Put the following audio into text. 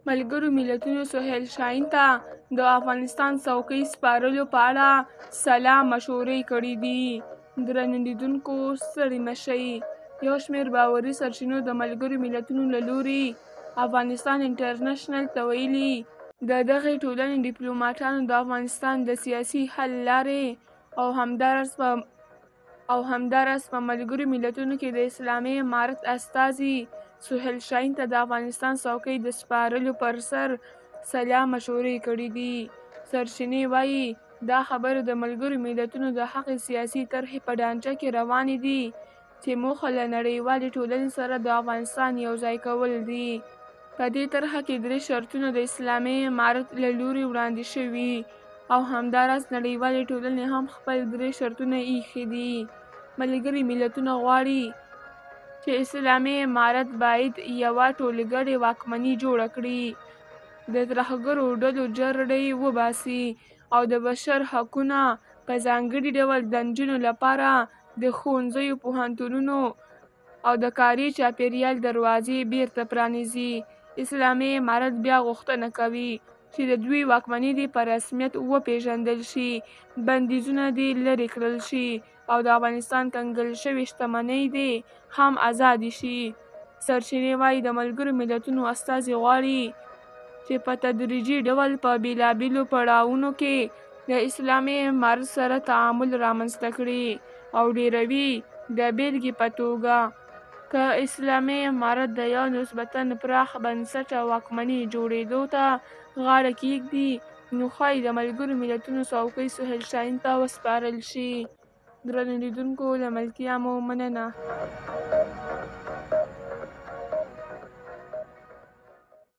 ملګرو ملتونو سهیل شاهین ته د افغانستان څوکۍ سپارلو په اړه سلا مشورې کړي دي. درنو لیدونکو ستړي مه شئ. یو شمېر باوري سرچینو د ملګرو ملتونو له لوري افغانستان انټرنشنل ته ویلي د دغې ټولنې ډیپلوماټانو د افغانستان د سیاسي حل لارې او همداراز په ملګرو ملتونو کې د اسلامي امارت استازي سهیل شاهین ته د افغانستان څوکۍ د سپارلو پر سر سلا مشورې کړي دي. سرچینې وایي دا خبرې د ملګرو ملتونو د هغې سیاسي طرحې په ډانچه کې روانې دي چې موخه له نړیوالې ټولنې سره د افغانستان یوځای کول دي. په دې طرحه کې 3 شرطونه د اسلامي امارت له لوري وړاندې شوي او همداراز نړیوالې ټولنې هم خپل 3 شرطونه ایښي دي. ملګري ملتونه غواړي چې اسلامي امارت باید یوه ټولګړې واکمني جوړه کړي، د ترهګرو ډلو جرړې وباسي او د بشر حقونه په ځانګړي ډول د نجونو لپاره د ښوونځیو، پوهنتونونو او د کاري چاپیریال دروازې بیرته پرانیزي. اسلامي امارت بیا غوښتنه کوي چې د دوی واکمني دې په رسمیت وپیژندل شي، بندیزونه دې لرې کړل شي او د افغانستان کنګل شوې شتمنۍ دې هم ازادې شي. سرچینې وایي د ملګرو ملتونو استازي غواړي چې په تدریجي ډول په بېلابېلو پړاوونو کې د اسلامي امارت سره تعامل رامنځته کړي او ډیروي د بیلګې په توګه که اسلامي امارت د یو نسبتاً پراخ بنسټه واکمنۍ جوړېدو ته غاړه کېږدي نو ښایي د ملګرو ملتونو څوکۍ سهیل شاهین ته وسپارل شي. درنو لیدونکو له ملکیار مو مننه.